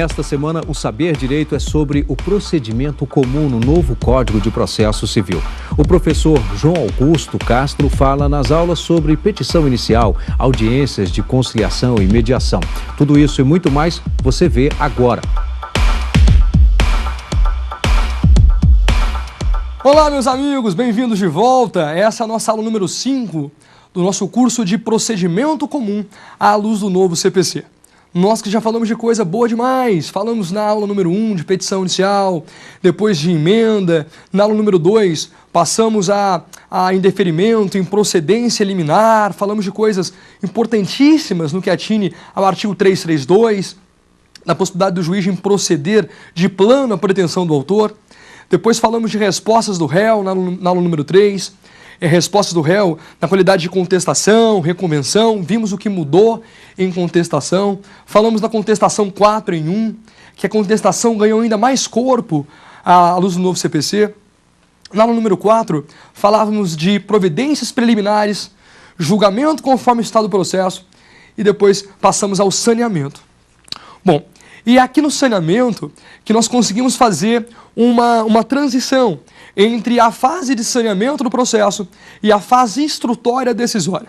Nesta semana, o Saber Direito é sobre o procedimento comum no novo Código de Processo Civil. O professor João Augusto Castro fala nas aulas sobre petição inicial, audiências de conciliação e mediação. Tudo isso e muito mais você vê agora. Olá, meus amigos, bem-vindos de volta. Essa é a nossa aula número 5 do nosso curso de Procedimento Comum à luz do novo CPC. Nós que já falamos de coisa boa demais, falamos na aula número 1 de petição inicial, depois de emenda, na aula número 2 passamos a indeferimento, improcedência liminar, falamos de coisas importantíssimas no que atine ao artigo 332, na possibilidade do juiz de proceder de plano à pretensão do autor. Depois falamos de respostas do réu na aula número 3, respostas do réu na qualidade de contestação, reconvenção, vimos o que mudou em contestação. Falamos da contestação 4 em 1, que a contestação ganhou ainda mais corpo à luz do novo CPC. Na aula número 4, falávamos de providências preliminares, julgamento conforme o estado do processo e depois passamos ao saneamento. Bom, e aqui no saneamento que nós conseguimos fazer uma transição entre a fase de saneamento do processo e a fase instrutória decisória.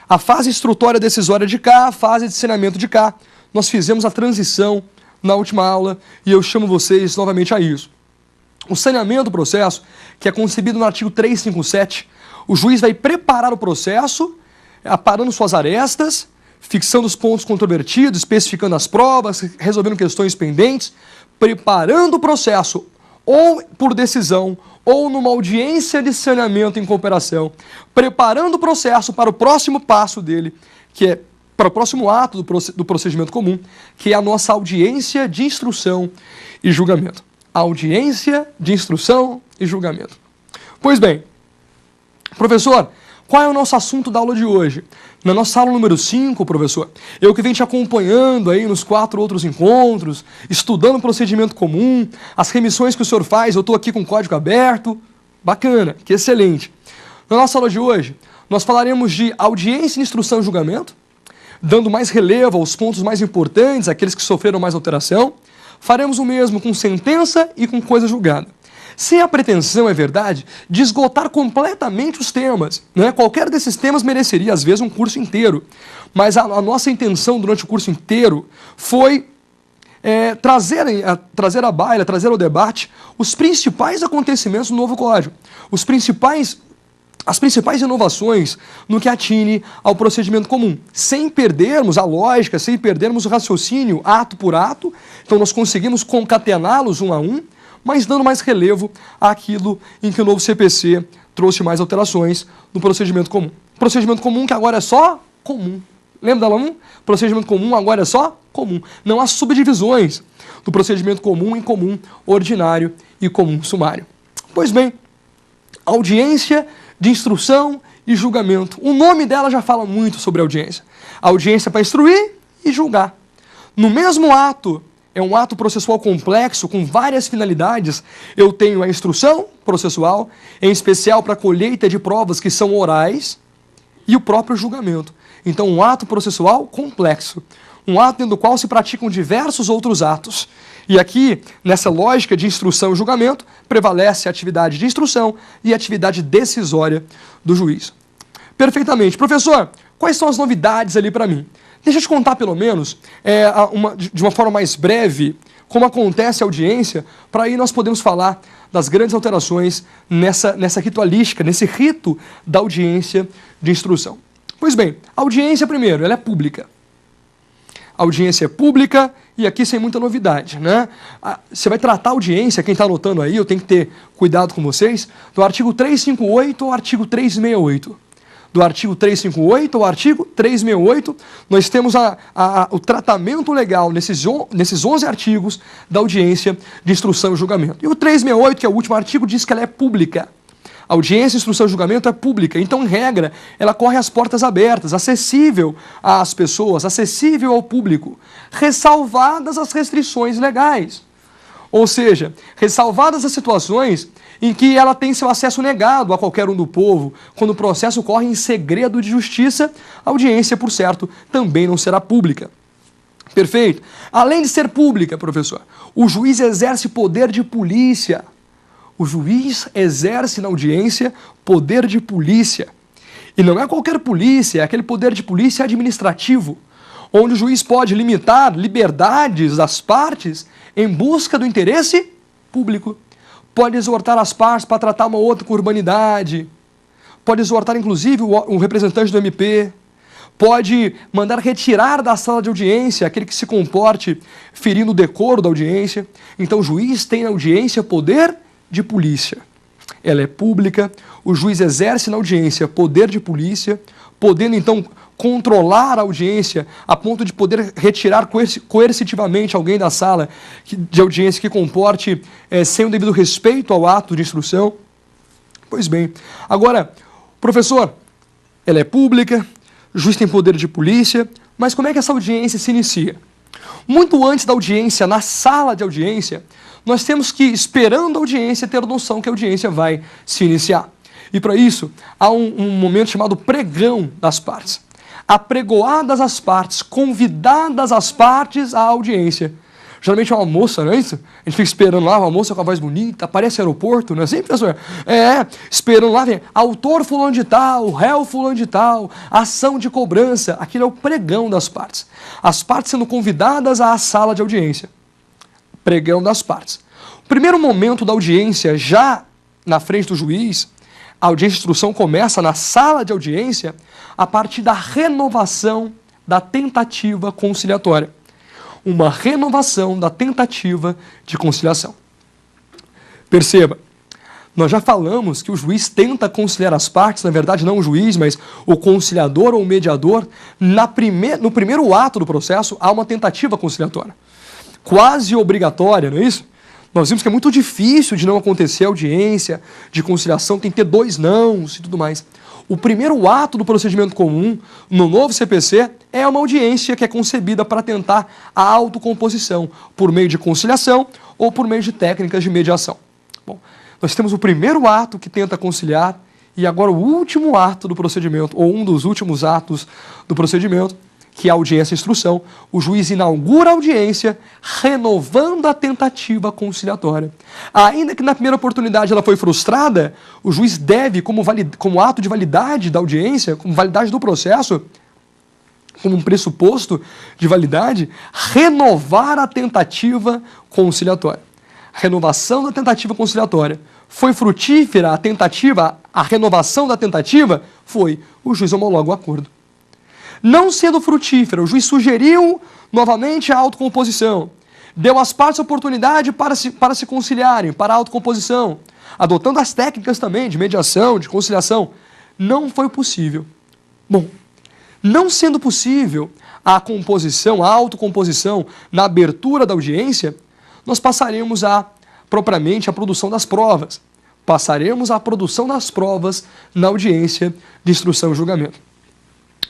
A fase instrutória decisória de cá, a fase de saneamento de cá. Nós fizemos a transição na última aula e eu chamo vocês novamente a isso. O saneamento do processo, que é concebido no artigo 357, o juiz vai preparar o processo, aparando suas arestas, fixando os pontos controvertidos, especificando as provas, resolvendo questões pendentes, preparando o processo ou por decisão, ou numa audiência de saneamento em cooperação, preparando o processo para o próximo passo dele, que é para o próximo ato do procedimento comum, que é a nossa audiência de instrução e julgamento. Audiência de instrução e julgamento. Pois bem, professor, qual é o nosso assunto da aula de hoje? Na nossa aula número 5, professor, eu que venho te acompanhando aí nos 4 outros encontros, estudando o procedimento comum, as remissões que o senhor faz, eu estou aqui com o código aberto. Bacana, que excelente. Na nossa aula de hoje, nós falaremos de audiência de instrução e julgamento, dando mais relevo aos pontos mais importantes, aqueles que sofreram mais alteração. Faremos o mesmo com sentença e com coisa julgada. Sem a pretensão, é verdade, de esgotar completamente os temas, né? Qualquer desses temas mereceria, às vezes, um curso inteiro. Mas a nossa intenção durante o curso inteiro foi trazer à baila, trazer ao debate os principais acontecimentos do novo código, as principais inovações no que atine ao procedimento comum, sem perdermos a lógica, sem perdermos o raciocínio ato por ato. Então nós conseguimos concatená-los um a um, mas dando mais relevo àquilo em que o novo CPC trouxe mais alterações no procedimento comum. Procedimento comum que agora é só comum. Lembra da aula 1? Procedimento comum agora é só comum. Não há subdivisões do procedimento comum em comum ordinário e comum sumário. Pois bem, audiência de instrução e julgamento. O nome dela já fala muito sobre audiência. Audiência para instruir e julgar. No mesmo ato, é um ato processual complexo, com várias finalidades. Eu tenho a instrução processual, em especial para a colheita de provas que são orais, e o próprio julgamento. Então, um ato processual complexo. Um ato dentro do qual se praticam diversos outros atos. E aqui, nessa lógica de instrução e julgamento, prevalece a atividade de instrução e a atividade decisória do juiz. Perfeitamente. Professor, quais são as novidades ali para mim? Deixa eu te contar, pelo menos, de uma forma mais breve, como acontece a audiência, para aí nós podemos falar das grandes alterações nessa ritualística, nesse rito da audiência de instrução. Pois bem, a audiência, primeiro, ela é pública. A audiência é pública e aqui sem muita novidade, né? Você vai tratar a audiência, quem está anotando aí, eu tenho que ter cuidado com vocês, do artigo 358 ao artigo 368. Do artigo 358 ao artigo 368, nós temos o tratamento legal nesses 11 artigos da audiência de instrução e julgamento. E o 368, que é o último artigo, diz que ela é pública. A audiência, instrução e julgamento é pública. Então, em regra, ela corre às portas abertas, acessível às pessoas, acessível ao público, ressalvadas as restrições legais. Ou seja, ressalvadas as situações em que ela tem seu acesso negado a qualquer um do povo, quando o processo corre em segredo de justiça, a audiência, por certo, também não será pública. Perfeito. Além de ser pública, professor, o juiz exerce poder de polícia. O juiz exerce na audiência poder de polícia. E não é qualquer polícia, é aquele poder de polícia administrativo, onde o juiz pode limitar liberdades das partes em busca do interesse público. Pode exortar as partes para tratar uma outra com urbanidade, pode exortar inclusive o representante do MP, pode mandar retirar da sala de audiência aquele que se comporte ferindo o decoro da audiência. Então o juiz tem na audiência poder de polícia. Ela é pública, o juiz exerce na audiência poder de polícia, podendo então controlar a audiência a ponto de poder retirar coercitivamente alguém da sala de audiência que comporte sem o devido respeito ao ato de instrução. Pois bem, agora, professor, ela é pública, o juiz tem poder de polícia, mas como é que essa audiência se inicia? Muito antes da audiência, na sala de audiência, nós temos que, esperando a audiência, ter noção que a audiência vai se iniciar. E para isso, há um momento chamado pregão das partes. Apregoadas as partes, convidadas as partes à audiência. Geralmente é uma moça, não é isso? A gente fica esperando lá, uma moça com a voz bonita, aparece aeroporto, não é assim, professor? Esperando lá, vem autor fulano de tal, réu fulano de tal, ação de cobrança. Aquilo é o pregão das partes. As partes sendo convidadas à sala de audiência. Pregão das partes. O primeiro momento da audiência, já na frente do juiz, a audiência de instrução começa na sala de audiência a partir da renovação da tentativa conciliatória. Uma renovação da tentativa de conciliação. Perceba, nós já falamos que o juiz tenta conciliar as partes, na verdade não o juiz, mas o conciliador ou o mediador. No primeiro ato do processo há uma tentativa conciliatória, quase obrigatória, não é isso? Nós vimos que é muito difícil de não acontecer audiência de conciliação, tem que ter 2 nãos e tudo mais. O primeiro ato do procedimento comum no novo CPC é uma audiência que é concebida para tentar a autocomposição por meio de conciliação ou por meio de técnicas de mediação. Bom, nós temos o primeiro ato que tenta conciliar e agora o último ato do procedimento, ou um dos últimos atos do procedimento, que é a audiência e instrução. O juiz inaugura a audiência renovando a tentativa conciliatória. Ainda que na primeira oportunidade ela foi frustrada, o juiz deve, como ato de validade da audiência, como validade do processo, como um pressuposto de validade, renovar a tentativa conciliatória. Renovação da tentativa conciliatória. Foi frutífera a tentativa, a renovação da tentativa? Foi. O juiz homologa o acordo. Não sendo frutífera, o juiz sugeriu novamente a autocomposição. Deu às partes a oportunidade para se conciliarem, para a autocomposição, adotando as técnicas também de mediação, de conciliação. Não foi possível. Bom, não sendo possível a composição, a autocomposição na abertura da audiência, nós passaremos propriamente a produção das provas. Passaremos a produção das provas na audiência de instrução e julgamento.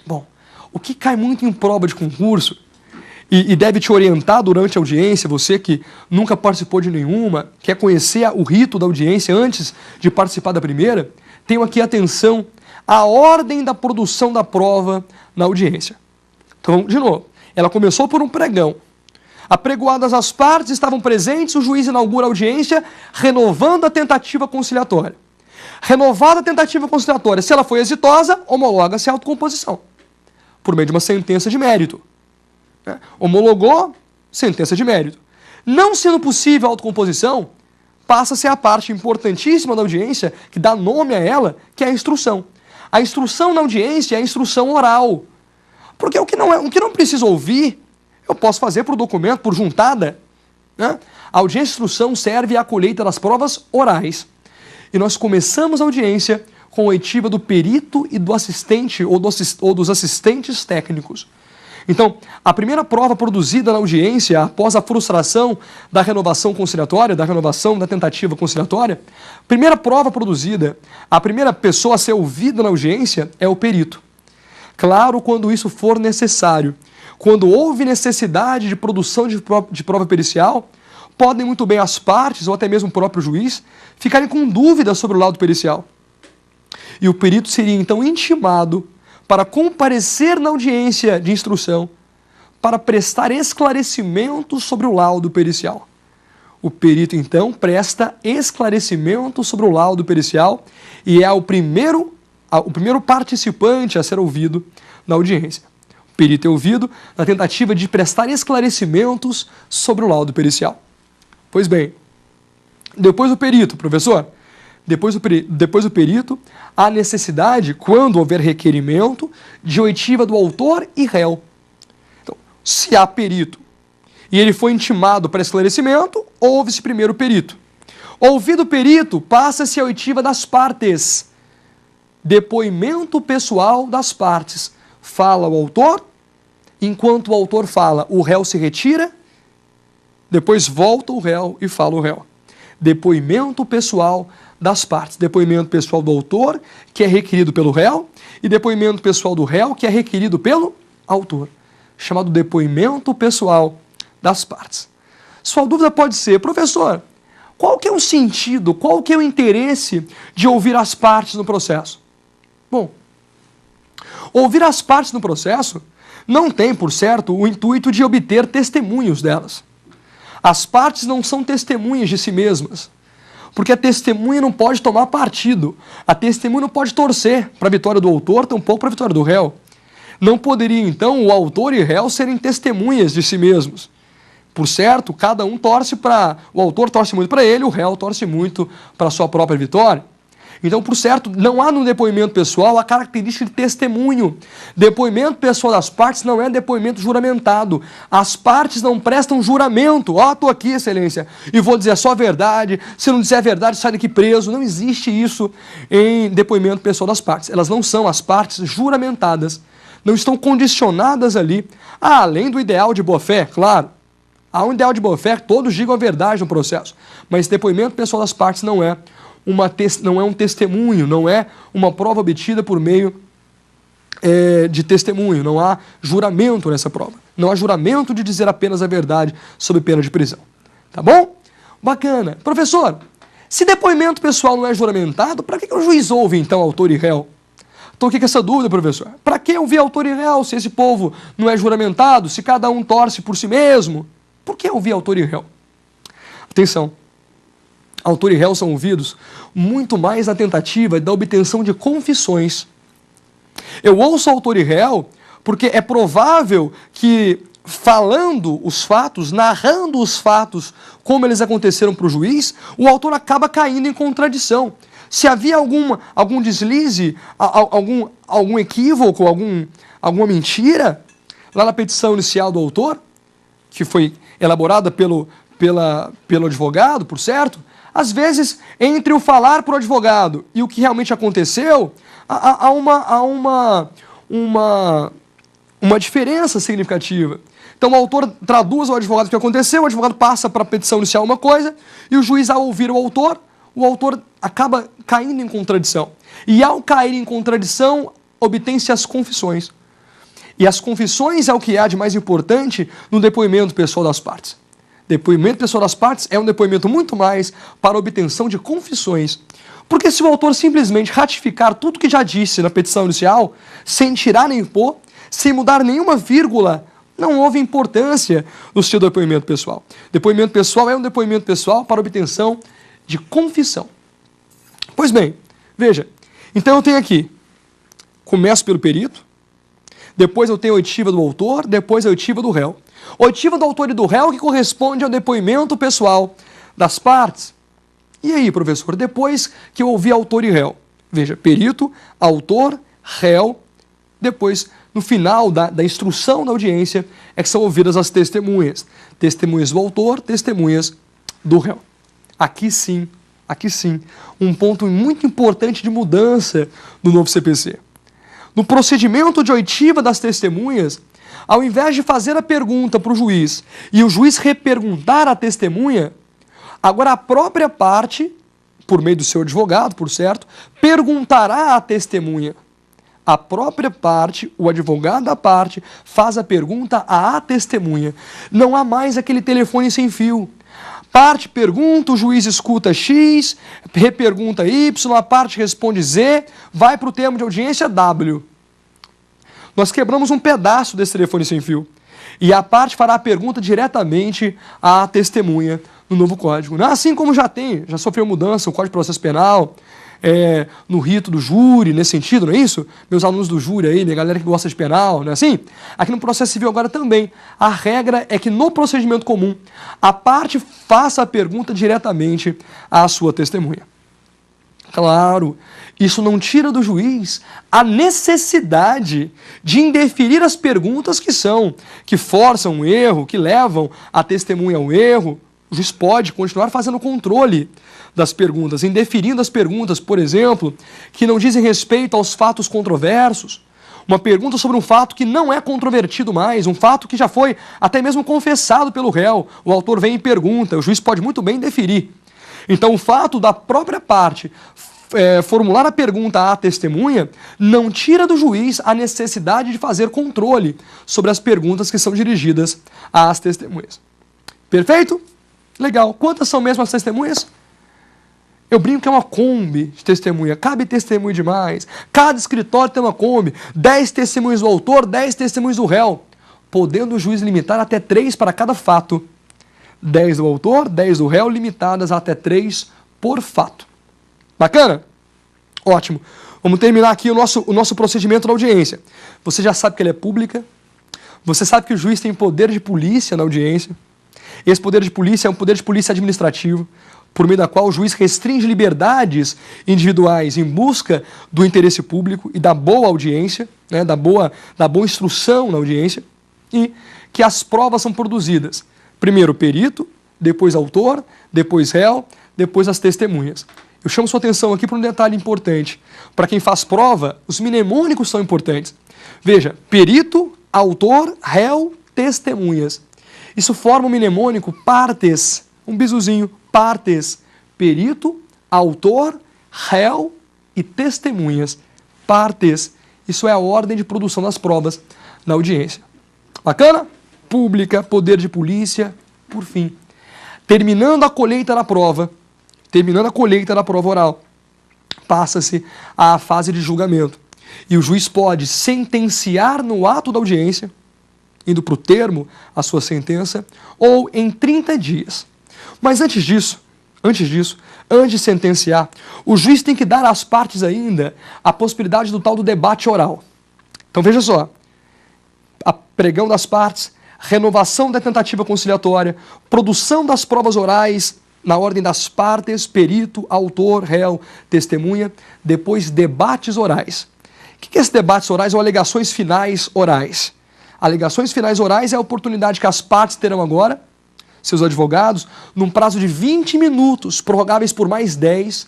Bom, o que cai muito em prova de concurso e deve te orientar durante a audiência, você que nunca participou de nenhuma, quer conhecer o rito da audiência antes de participar da primeira, tenho aqui atenção à ordem da produção da prova na audiência. Então, de novo, ela começou por um pregão. Apregoadas as partes, estavam presentes, o juiz inaugura a audiência, renovando a tentativa conciliatória. Renovada a tentativa conciliatória, se ela foi exitosa, homologa-se a autocomposição, por meio de uma sentença de mérito. Homologou, sentença de mérito. Não sendo possível a autocomposição, passa-se a parte importantíssima da audiência, que dá nome a ela, que é a instrução. A instrução na audiência é a instrução oral. Porque o que não preciso ouvir, eu posso fazer por documento, por juntada. A audiência de instrução serve à colheita das provas orais. E nós começamos a audiência com a oitiva do perito e do assistente ou dos assistentes técnicos. Então, a primeira prova produzida na audiência, após a frustração da renovação conciliatória, da renovação da tentativa conciliatória, primeira prova produzida, a primeira pessoa a ser ouvida na audiência é o perito. Claro, quando isso for necessário. Quando houve necessidade de produção de prova pericial, podem muito bem as partes, ou até mesmo o próprio juiz, ficarem com dúvidas sobre o laudo pericial. E o perito seria então intimado para comparecer na audiência de instrução, para prestar esclarecimentos sobre o laudo pericial. O perito, então, presta esclarecimento sobre o laudo pericial e é o primeiro participante a ser ouvido na audiência. O perito é ouvido na tentativa de prestar esclarecimentos sobre o laudo pericial. Pois bem, depois do perito, professor, depois do perito, há necessidade, quando houver requerimento, de oitiva do autor e réu. Então, se há perito e ele foi intimado para esclarecimento, ouve-se primeiro o perito. Ouvido o perito, passa-se a oitiva das partes. Depoimento pessoal das partes. Fala o autor, enquanto o autor fala, o réu se retira, depois volta o réu e fala o réu. Depoimento pessoal das partes. Depoimento pessoal do autor, que é requerido pelo réu, e depoimento pessoal do réu, que é requerido pelo autor. Chamado depoimento pessoal das partes. Sua dúvida pode ser, professor, qual que é o sentido, qual que é o interesse de ouvir as partes no processo? Bom, ouvir as partes no processo não tem, por certo, o intuito de obter testemunhos delas. As partes não são testemunhas de si mesmas, porque a testemunha não pode tomar partido, a testemunha não pode torcer para a vitória do autor, tampouco para a vitória do réu. Não poderia, então, o autor e réu serem testemunhas de si mesmos. Por certo, cada um torce para... O autor torce muito para ele, o réu torce muito para a sua própria vitória. Então, por certo, não há no depoimento pessoal a característica de testemunho. Depoimento pessoal das partes não é depoimento juramentado. As partes não prestam juramento. Estou aqui, excelência, e vou dizer só a verdade. Se não disser a verdade, sai daqui preso. Não existe isso em depoimento pessoal das partes. Elas não são as partes juramentadas. Não estão condicionadas ali. Além do ideal de boa-fé, claro. Há um ideal de boa-fé, todos digam a verdade no processo. Mas depoimento pessoal das partes não é um testemunho, não é uma prova obtida por meio de testemunho. Não há juramento nessa prova. Não há juramento de dizer apenas a verdade sob pena de prisão. Tá bom? Bacana. Professor, se depoimento pessoal não é juramentado, para que o juiz ouve, então, autor e réu? Estou aqui com essa dúvida, professor. Para que ouvir autor e réu se esse povo não é juramentado, se cada um torce por si mesmo? Por que ouvir autor e réu? Atenção. Autor e réu são ouvidos muito mais na tentativa da obtenção de confissões. Eu ouço autor e réu porque é provável que, falando os fatos, narrando os fatos como eles aconteceram para o juiz, o autor acaba caindo em contradição. Se havia algum deslize, algum equívoco, alguma mentira, lá na petição inicial do autor, que foi elaborada pelo advogado, por certo, às vezes, entre o falar para o advogado e o que realmente aconteceu, há uma diferença significativa. Então, o autor traduz ao advogado o que aconteceu, o advogado passa para a petição inicial uma coisa, e o juiz, ao ouvir o autor acaba caindo em contradição. E, ao cair em contradição, obtém-se as confissões. E as confissões é o que há de mais importante no depoimento pessoal das partes. Depoimento pessoal das partes é um depoimento muito mais para a obtenção de confissões. Porque se o autor simplesmente ratificar tudo que já disse na petição inicial, sem tirar nem pôr, sem mudar nenhuma vírgula, não houve importância no seu depoimento pessoal. Depoimento pessoal é um depoimento pessoal para obtenção de confissão. Pois bem, veja, então eu tenho aqui, começo pelo perito, depois eu tenho a oitiva do autor, depois a oitiva do réu. Oitiva do autor e do réu que corresponde ao depoimento pessoal das partes. E aí, professor, depois que eu ouvi autor e réu, veja, perito, autor, réu, depois, no final da instrução da audiência, é que são ouvidas as testemunhas. Testemunhas do autor, testemunhas do réu. Aqui sim, um ponto muito importante de mudança do novo CPC. No procedimento de oitiva das testemunhas, ao invés de fazer a pergunta para o juiz e o juiz reperguntar a testemunha, agora a própria parte, por meio do seu advogado, por certo, perguntará à testemunha. A própria parte, o advogado da parte, faz a pergunta à testemunha. Não há mais aquele telefone sem fio. Parte pergunta, o juiz escuta X, repergunta Y, a parte responde Z, vai para o termo de audiência W. Nós quebramos um pedaço desse telefone sem fio. E a parte fará a pergunta diretamente à testemunha no novo Código. Assim como já sofreu mudança o Código de Processo Penal, no rito do júri, nesse sentido, não é isso? Meus alunos do júri aí, minha galera que gosta de penal, não é assim? Aqui no processo civil agora também. A regra é que no procedimento comum, a parte faça a pergunta diretamente à sua testemunha. Claro, isso não tira do juiz a necessidade de indeferir as perguntas que forçam o erro, que levam a testemunha ao erro. O juiz pode continuar fazendo o controle das perguntas, indeferindo as perguntas, por exemplo, que não dizem respeito aos fatos controversos. Uma pergunta sobre um fato que não é controvertido mais, um fato que já foi até mesmo confessado pelo réu. O autor vem e pergunta, o juiz pode muito bem indeferir. Então, o fato da própria parte formular a pergunta à testemunha não tira do juiz a necessidade de fazer controle sobre as perguntas que são dirigidas às testemunhas. Perfeito? Legal. Quantas são mesmo as testemunhas? Eu brinco que é uma Kombi de testemunha. Cabe testemunho demais. Cada escritório tem uma Kombi. 10 testemunhos do autor, 10 testemunhos do réu. Podendo o juiz limitar até 3 para cada fato. 10 do autor, 10 do réu, limitadas até 3 por fato. Bacana? Ótimo. Vamos terminar aqui o nosso procedimento da audiência. Você já sabe que ele é pública. Você sabe que o juiz tem poder de polícia na audiência. Esse poder de polícia é um poder de polícia administrativo, por meio da qual o juiz restringe liberdades individuais em busca do interesse público e da boa audiência, né, da boa instrução na audiência, e que as provas são produzidas. Primeiro o perito, depois autor, depois réu, depois as testemunhas. Eu chamo sua atenção aqui para um detalhe importante. Para quem faz prova, os mnemônicos são importantes. Veja, perito, autor, réu, testemunhas. Isso forma um mnemônico partes, um bizuzinho, partes, perito, autor, réu e testemunhas. Partes, isso é a ordem de produção das provas na audiência. Bacana? Pública, poder de polícia, por fim. Terminando a colheita da prova oral, passa-se à fase de julgamento. E o juiz pode sentenciar no ato da audiência, indo para o termo a sua sentença, ou em 30 dias. Mas antes de sentenciar, o juiz tem que dar às partes ainda a possibilidade do tal do debate oral. Então veja só, a pregão das partes, renovação da tentativa conciliatória, produção das provas orais na ordem das partes, perito, autor, réu, testemunha, depois debates orais. O que é esses debates orais ou alegações finais orais? Alegações finais orais é a oportunidade que as partes terão agora, seus advogados, num prazo de 20 minutos, prorrogáveis por mais 10,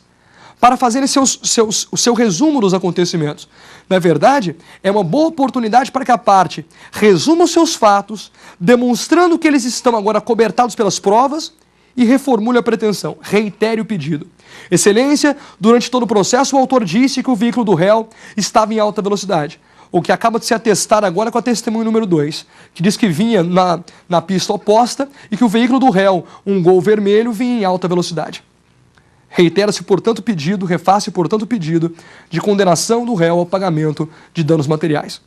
para fazerem o seu resumo dos acontecimentos. Na verdade, é uma boa oportunidade para que a parte resuma os seus fatos, demonstrando que eles estão agora cobertados pelas provas, e reformule a pretensão, reitere o pedido. Excelência, durante todo o processo, o autor disse que o veículo do réu estava em alta velocidade, o que acaba de se atestar agora com a testemunha número 2, que diz que vinha na pista oposta e que o veículo do réu, um Gol vermelho, vinha em alta velocidade. Reitera-se, portanto, o pedido, reface, portanto, o pedido de condenação do réu ao pagamento de danos materiais.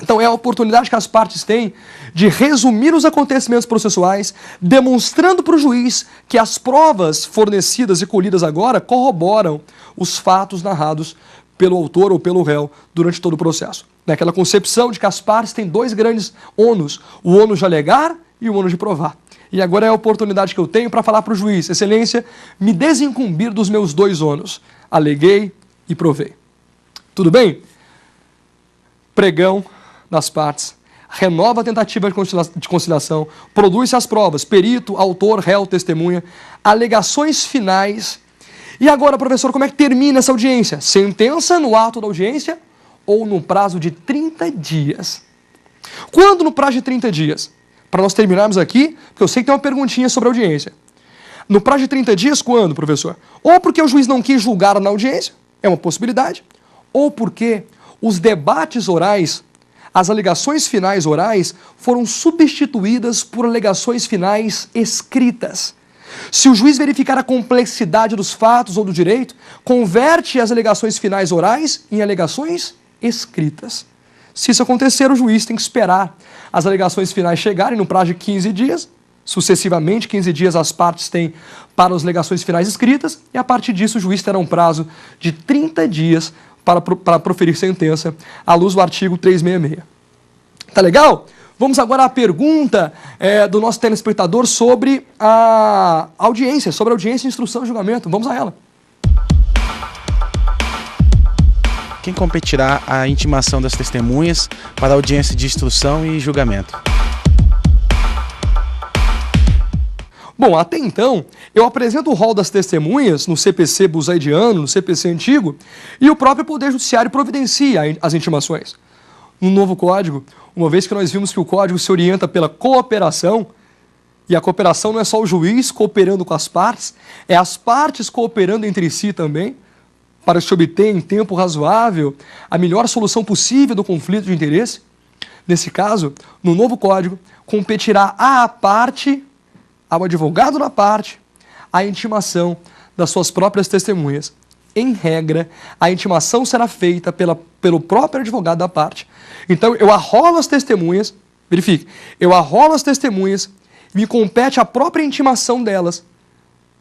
Então é a oportunidade que as partes têm de resumir os acontecimentos processuais, demonstrando para o juiz que as provas fornecidas e colhidas agora corroboram os fatos narrados pelo autor ou pelo réu durante todo o processo. Naquela concepção de que as partes têm 2 grandes ônus, o ônus de alegar e o ônus de provar. E agora é a oportunidade que eu tenho para falar para o juiz: Excelência, me desincumbir dos meus 2 ônus. Aleguei e provei. Tudo bem? Pregão das partes, renova a tentativa de conciliação, produz-se as provas, perito, autor, réu, testemunha, alegações finais. E agora, professor, como é que termina essa audiência? Sentença no ato da audiência ou no prazo de 30 dias? Quando no prazo de 30 dias? Para nós terminarmos aqui, porque eu sei que tem uma perguntinha sobre a audiência. No prazo de 30 dias, quando, professor? Ou porque o juiz não quis julgar na audiência, é uma possibilidade, ou porque os debates orais, as alegações finais orais, foram substituídas por alegações finais escritas. Se o juiz verificar a complexidade dos fatos ou do direito, converte as alegações finais orais em alegações escritas. Se isso acontecer, o juiz tem que esperar as alegações finais chegarem no prazo de 15 dias, sucessivamente, 15 dias as partes têm para as alegações finais escritas, e a partir disso o juiz terá um prazo de 30 dias para proferir sentença, à luz do artigo 366. Tá legal? Vamos agora à pergunta do nosso telespectador sobre a audiência, de instrução e julgamento. Vamos a ela. Quem competirá a intimação das testemunhas para a audiência de instrução e julgamento? Bom, até então, eu apresento o rol das testemunhas no CPC busaidiano, no CPC antigo, e o próprio Poder Judiciário providencia as intimações. No novo Código, uma vez que nós vimos que o Código se orienta pela cooperação, e a cooperação não é só o juiz cooperando com as partes, é as partes cooperando entre si também, para se obter em tempo razoável a melhor solução possível do conflito de interesse. Nesse caso, no novo Código, competirá à parte, ao advogado da parte, a intimação das suas próprias testemunhas. Em regra, a intimação será feita pelo próprio advogado da parte. Então, eu arrolo as testemunhas, verifique, eu arrolo as testemunhas, me compete a própria intimação delas,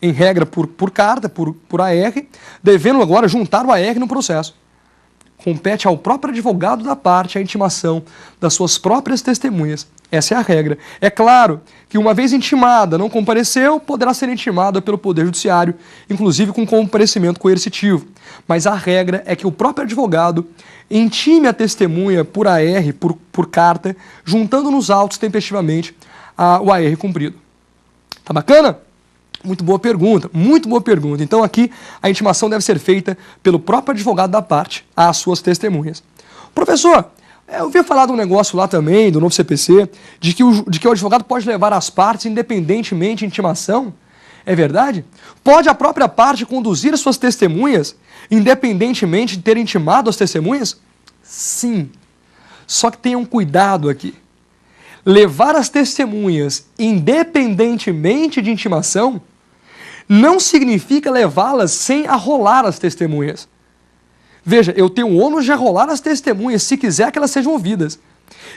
em regra por carta, por AR, devendo agora juntar o AR no processo. Compete ao próprio advogado da parte a intimação das suas próprias testemunhas. Essa é a regra. É claro que, uma vez intimada, não compareceu, poderá ser intimada pelo Poder Judiciário, inclusive com comparecimento coercitivo. Mas a regra é que o próprio advogado intime a testemunha por AR, por carta, juntando nos autos tempestivamente o AR cumprido. Tá bacana? Muito boa pergunta, muito boa pergunta. Então aqui a intimação deve ser feita pelo próprio advogado da parte às suas testemunhas. Professor, eu ouvi falar de um negócio lá também, do novo CPC, de que o advogado pode levar as partes independentemente de intimação. É verdade? Pode a própria parte conduzir as suas testemunhas independentemente de ter intimado as testemunhas? Sim. Só que tenham cuidado aqui. Levar as testemunhas independentemente de intimação não significa levá-las sem arrolar as testemunhas. Veja, eu tenho o ônus de arrolar as testemunhas se quiser que elas sejam ouvidas.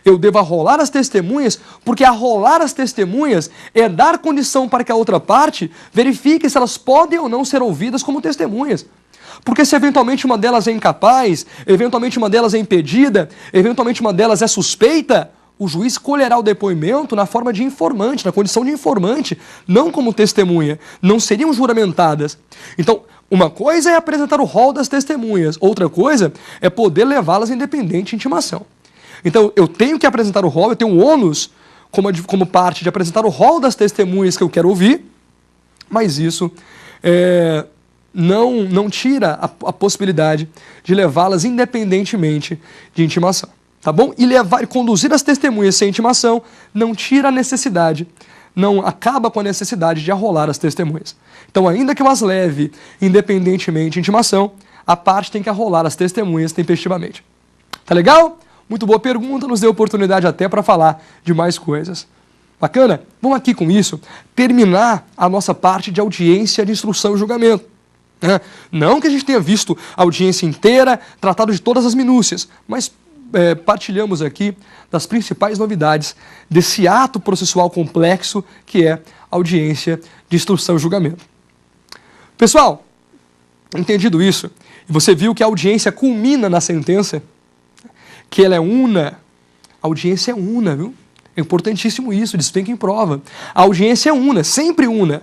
Eu devo arrolar as testemunhas porque arrolar as testemunhas é dar condição para que a outra parte verifique se elas podem ou não ser ouvidas como testemunhas. Porque se eventualmente uma delas é incapaz, eventualmente uma delas é impedida, eventualmente uma delas é suspeita, o juiz colherá o depoimento na forma de informante, na condição de informante, não como testemunha. Não seriam juramentadas. Então, uma coisa é apresentar o rol das testemunhas, outra coisa é poder levá-las independente de intimação. Então, eu tenho que apresentar o rol, eu tenho um ônus como parte de apresentar o rol das testemunhas que eu quero ouvir, mas isso não tira a possibilidade de levá-las independentemente de intimação. Tá bom? E conduzir as testemunhas sem intimação não tira a necessidade, não acaba com a necessidade de arrolar as testemunhas. Então, ainda que eu as leve independentemente de intimação, a parte tem que arrolar as testemunhas tempestivamente. Tá legal? Muito boa pergunta, nos deu oportunidade até para falar de mais coisas. Bacana? Vamos aqui com isso terminar a nossa parte de audiência de instrução e julgamento. Não que a gente tenha visto a audiência inteira, tratado de todas as minúcias, mas partilhamos aqui das principais novidades desse ato processual complexo que é a audiência de instrução e julgamento. Pessoal, entendido isso, e você viu que a audiência culmina na sentença, que ela é una, a audiência é una, viu? É importantíssimo isso, despenca em prova. A audiência é una, sempre una.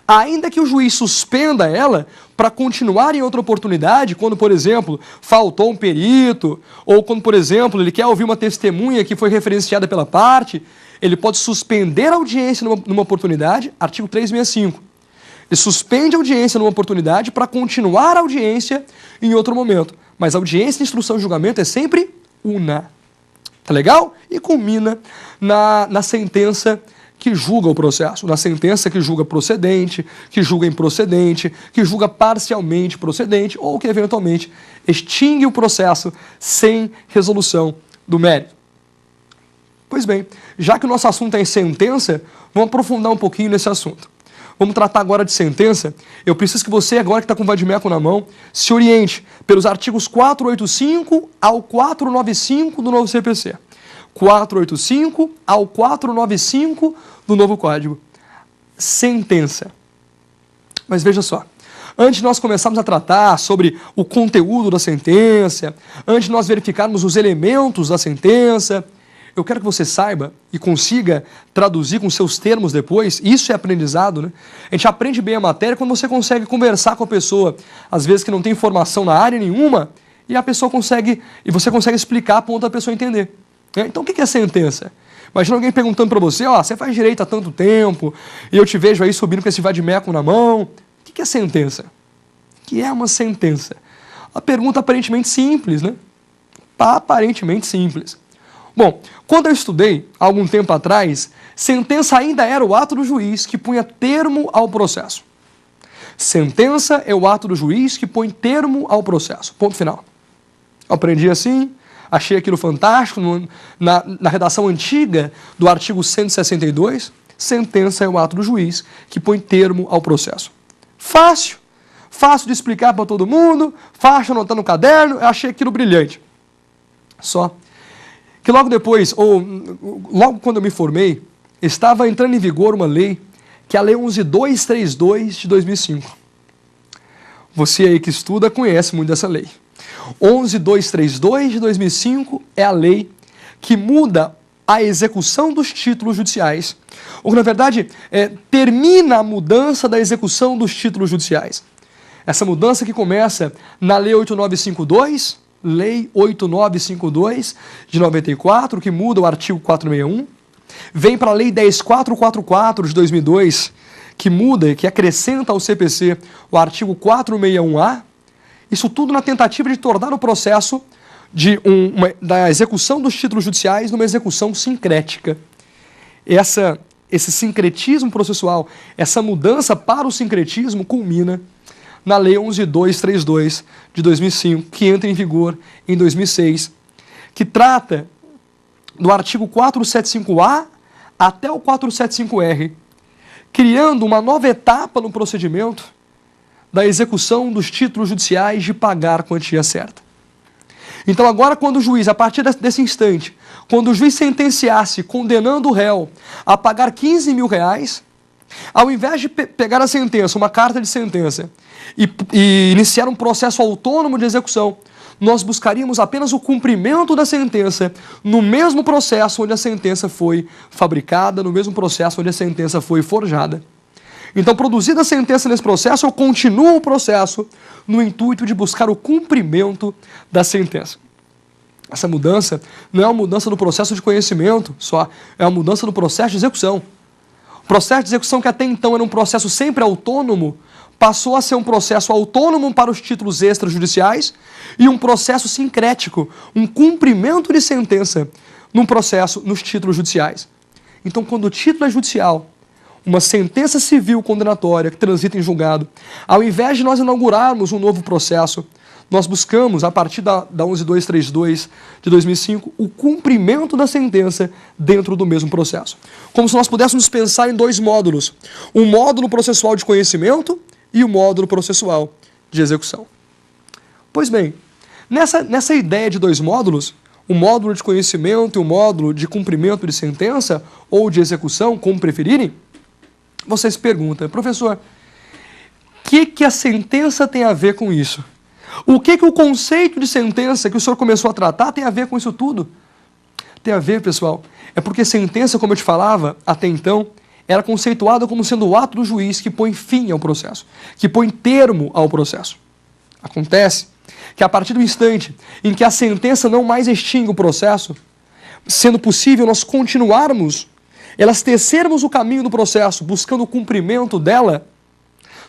Ainda que o juiz suspenda ela para continuar em outra oportunidade, quando, por exemplo, faltou um perito, ou quando, por exemplo, ele quer ouvir uma testemunha que foi referenciada pela parte, ele pode suspender a audiência numa oportunidade, artigo 365. Ele suspende a audiência numa oportunidade para continuar a audiência em outro momento. Mas a audiência de instrução e julgamento é sempre una. Tá legal? E culmina na sentença que julga o processo, na sentença que julga procedente, que julga improcedente, que julga parcialmente procedente ou que eventualmente extingue o processo sem resolução do mérito. Pois bem, já que o nosso assunto é em sentença, vamos aprofundar um pouquinho nesse assunto. vamos tratar agora de sentença. Eu preciso que você, agora que está com o vade-mecum na mão, se oriente pelos artigos 485 ao 495 do novo CPC. 485 ao 495 do novo Código. Sentença. Mas veja só, antes de nós começarmos a tratar sobre o conteúdo da sentença, antes de nós verificarmos os elementos da sentença, eu quero que você saiba e consiga traduzir com seus termos depois. Isso é aprendizado, né? A gente aprende bem a matéria quando você consegue conversar com a pessoa, às vezes que não tem formação na área nenhuma, e a pessoa consegue, e você consegue explicar a ponto da pessoa entender. Então, o que é sentença? Imagina alguém perguntando para você, ó, você faz direito há tanto tempo, e eu te vejo aí subindo com esse vade-mecum na mão. O que é sentença? O que é uma sentença? A pergunta aparentemente simples, né? Aparentemente simples. Bom, quando eu estudei, há algum tempo atrás, sentença ainda era o ato do juiz que punha termo ao processo. Sentença é o ato do juiz que põe termo ao processo. Ponto final. Aprendi assim, achei aquilo fantástico, na redação antiga do artigo 162, sentença é o ato do juiz que põe termo ao processo. Fácil, fácil de explicar para todo mundo, fácil de anotar no caderno, eu achei aquilo brilhante. Só que logo depois, ou logo quando eu me formei, estava entrando em vigor uma lei, que é a Lei 11.232 de 2005. Você aí que estuda conhece muito dessa lei. 11.232 de 2005 é a lei que muda a execução dos títulos judiciais, ou na verdade termina a mudança da execução dos títulos judiciais. Essa mudança que começa na Lei 8952, Lei 8952 de 94, que muda o artigo 461, vem para a Lei 10.444 de 2002, que muda, que acrescenta ao CPC o artigo 461A, isso tudo na tentativa de tornar o processo da execução dos títulos judiciais numa execução sincrética. Esse sincretismo processual, essa mudança para o sincretismo culmina na Lei 11.232 de 2005, que entra em vigor em 2006, que trata do artigo 475A até o 475R, criando uma nova etapa no procedimento da execução dos títulos judiciais de pagar a quantia certa. Então agora, quando o juiz, a partir desse instante, quando o juiz sentenciasse condenando o réu a pagar R$15.000, ao invés de pegar a sentença, uma carta de sentença, e iniciar um processo autônomo de execução, nós buscaríamos apenas o cumprimento da sentença no mesmo processo onde a sentença foi fabricada, no mesmo processo onde a sentença foi forjada. Então, produzida a sentença nesse processo, eu continuo o processo no intuito de buscar o cumprimento da sentença. Essa mudança não é uma mudança no processo de conhecimento só, é uma mudança no processo de execução. O processo de execução, que até então era um processo sempre autônomo, passou a ser um processo autônomo para os títulos extrajudiciais e um processo sincrético, um cumprimento de sentença num processo nos títulos judiciais. Então, quando o título é judicial, uma sentença civil condenatória que transita em julgado, ao invés de nós inaugurarmos um novo processo, nós buscamos, a partir da 11.232 de 2005, o cumprimento da sentença dentro do mesmo processo. Como se nós pudéssemos pensar em dois módulos, um módulo processual de conhecimento e o módulo processual de execução. Pois bem, nessa ideia de dois módulos, o módulo de conhecimento e o módulo de cumprimento de sentença ou de execução, como preferirem, você se pergunta, professor, o que a sentença tem a ver com isso? O que o conceito de sentença que o senhor começou a tratar tem a ver com isso tudo? Tem a ver, pessoal, é porque sentença, como eu te falava até então, era conceituada como sendo o ato do juiz que põe fim ao processo, que põe termo ao processo. Acontece que a partir do instante em que a sentença não mais extingue o processo, sendo possível nós continuarmos, elas tecermos o caminho do processo, buscando o cumprimento dela,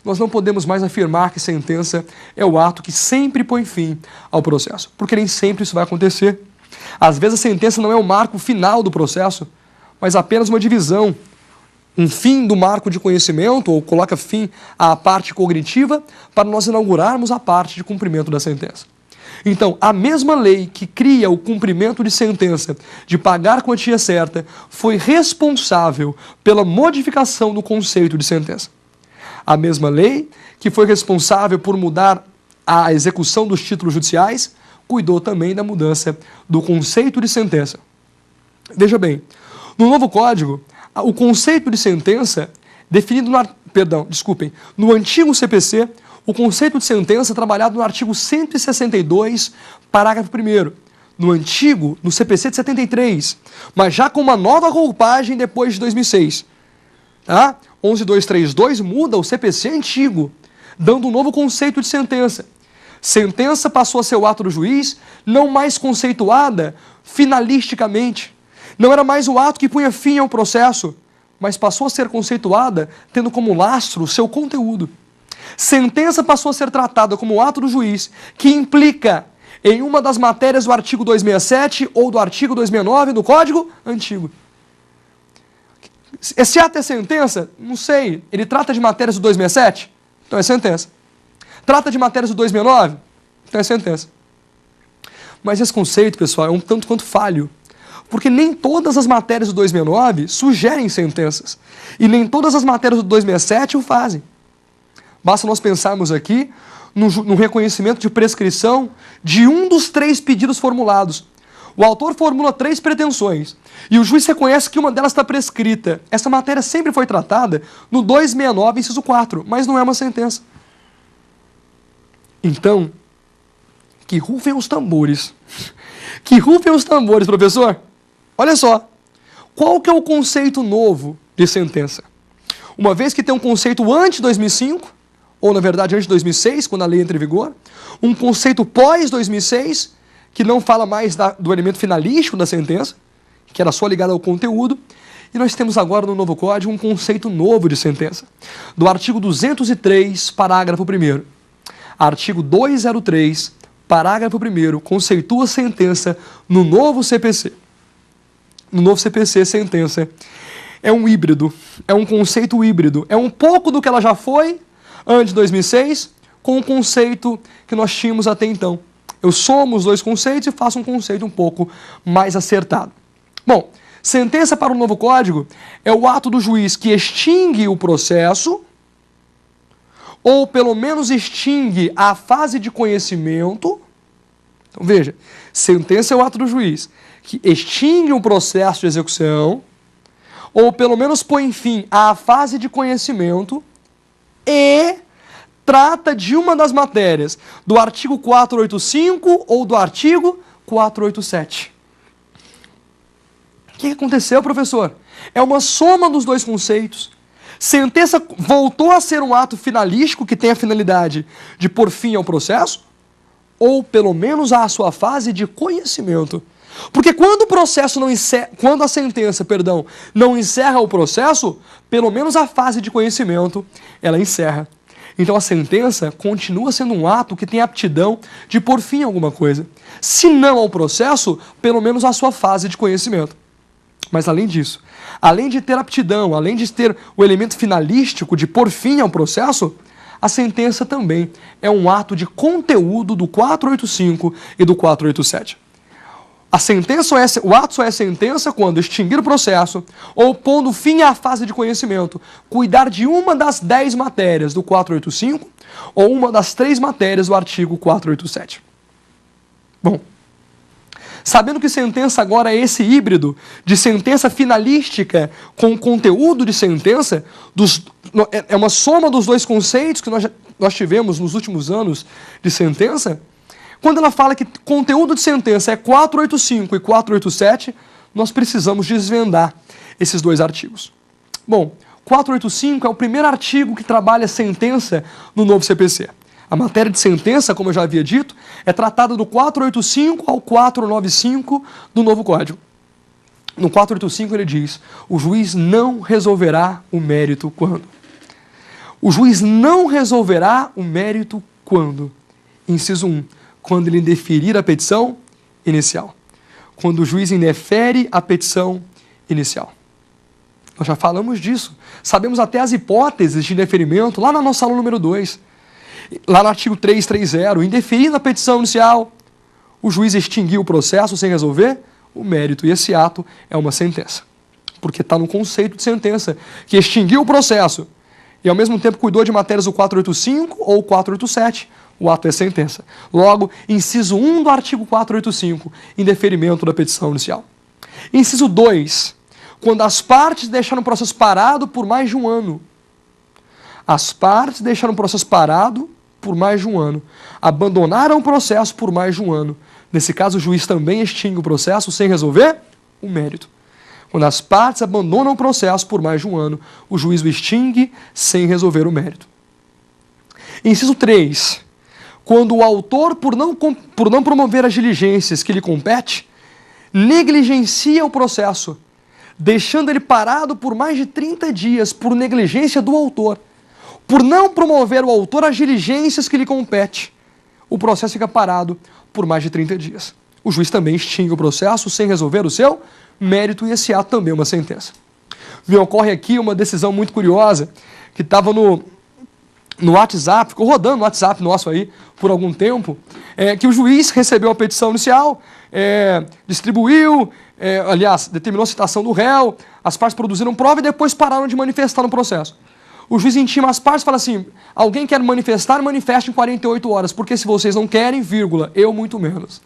nós não podemos mais afirmar que sentença é o ato que sempre põe fim ao processo, porque nem sempre isso vai acontecer. Às vezes a sentença não é o marco final do processo, mas apenas uma divisão, um fim do marco de conhecimento, ou coloca fim à parte cognitiva, para nós inaugurarmos a parte de cumprimento da sentença. Então, a mesma lei que cria o cumprimento de sentença, de pagar a quantia certa, foi responsável pela modificação do conceito de sentença. A mesma lei que foi responsável por mudar a execução dos títulos judiciais, cuidou também da mudança do conceito de sentença. Veja bem, no novo Código, o conceito de sentença, definido no antigo CPC, o conceito de sentença é trabalhado no artigo 162, parágrafo 1º. No CPC de 73, mas já com uma nova roupagem depois de 2006. Tá? 11232 muda o CPC antigo, dando um novo conceito de sentença. Sentença passou a ser o ato do juiz, não mais conceituada finalisticamente. Não era mais o ato que punha fim ao processo, mas passou a ser conceituada tendo como lastro o seu conteúdo. Sentença passou a ser tratada como o ato do juiz, que implica em uma das matérias do artigo 267 ou do artigo 269 do Código Antigo. Esse ato é sentença? Não sei. Ele trata de matérias do 267? Então é sentença. Trata de matérias do 269? Então é sentença. Mas esse conceito, pessoal, é um tanto quanto falho. Porque nem todas as matérias do 269 sugerem sentenças. E nem todas as matérias do 267 o fazem. Basta nós pensarmos aqui no reconhecimento de prescrição de um dos 3 pedidos formulados. O autor formula 3 pretensões e o juiz reconhece que uma delas está prescrita. Essa matéria sempre foi tratada no 269, inciso 4, mas não é uma sentença. Então, que rufem os tambores. Que rufem os tambores, professor. Olha só, qual que é o conceito novo de sentença? Uma vez que tem um conceito antes de 2005, ou na verdade antes de 2006, quando a lei entra em vigor, um conceito pós-2006, que não fala mais do elemento finalístico da sentença, que era só ligado ao conteúdo, e nós temos agora no novo Código um conceito novo de sentença, do artigo 203, parágrafo 1º. Artigo 203, parágrafo 1º, conceitua sentença no novo CPC. No novo CPC, sentença é um híbrido, é um conceito híbrido, é um pouco do que ela já foi antes de 2006, com o conceito que nós tínhamos até então. Eu somo os 2 conceitos e faço um conceito um pouco mais acertado. Bom, sentença para o novo Código é o ato do juiz que extingue o processo, ou pelo menos extingue a fase de conhecimento. Então veja, sentença é o ato do juiz que extingue o processo de execução, ou pelo menos põe fim à fase de conhecimento, e trata de uma das matérias do artigo 485 ou do artigo 487. O que aconteceu, professor? É uma soma dos 2 conceitos. Sentença voltou a ser um ato finalístico que tem a finalidade de pôr fim ao processo, ou pelo menos à sua fase de conhecimento. Porque quando o processo não encerra, quando a sentença, não encerra o processo, pelo menos a fase de conhecimento ela encerra. Então a sentença continua sendo um ato que tem aptidão de pôr fim a alguma coisa. Se não ao processo, pelo menos à sua fase de conhecimento. Mas além disso, além de ter aptidão, além de ter o elemento finalístico de pôr fim ao processo, a sentença também é um ato de conteúdo do 485 e do 487. O ato só é sentença quando extinguir o processo ou, pondo fim à fase de conhecimento, cuidar de uma das 10 matérias do 485 ou uma das 3 matérias do artigo 487. Bom, sabendo que sentença agora é esse híbrido de sentença finalística com conteúdo de sentença, é uma soma dos 2 conceitos que nós tivemos nos últimos anos de sentença. Quando ela fala que conteúdo de sentença é 485 e 487, nós precisamos desvendar esses 2 artigos. Bom, 485 é o primeiro artigo que trabalha sentença no novo CPC. A matéria de sentença, como eu já havia dito, é tratada do 485 ao 495 do novo Código. No 485 ele diz: o juiz não resolverá o mérito quando? O juiz não resolverá o mérito quando? Inciso 1. Quando ele indeferir a petição inicial. Quando o juiz indefere a petição inicial. Nós já falamos disso. Sabemos até as hipóteses de indeferimento lá na nossa aula número 2. Lá no artigo 330, indeferindo a petição inicial, o juiz extinguiu o processo sem resolver o mérito. E esse ato é uma sentença. Porque está no conceito de sentença, que extinguiu o processo e ao mesmo tempo cuidou de matérias do 485 ou 487, o ato é sentença. Logo, inciso 1 do artigo 485, indeferimento da petição inicial. Inciso 2, quando as partes deixaram o processo parado por mais de um ano. As partes deixaram o processo parado por mais de um ano. Abandonaram o processo por mais de um ano. Nesse caso, o juiz também extingue o processo sem resolver o mérito. Quando as partes abandonam o processo por mais de um ano, o juiz o extingue sem resolver o mérito. Inciso 3. Quando o autor, por não promover as diligências que lhe compete, negligencia o processo, deixando ele parado por mais de 30 dias por negligência do autor. Por não promover o autor as diligências que lhe compete, o processo fica parado por mais de 30 dias. O juiz também extingue o processo sem resolver o seu mérito e esse ato também é uma sentença. Me ocorre aqui uma decisão muito curiosa que estava no WhatsApp, ficou rodando no WhatsApp nosso aí por algum tempo, que o juiz recebeu a petição inicial, distribuiu, aliás, determinou a citação do réu, as partes produziram prova e depois pararam de manifestar no processo. O juiz intima as partes e fala assim, alguém quer manifestar, manifeste em 48 horas, porque se vocês não querem, vírgula, eu muito menos.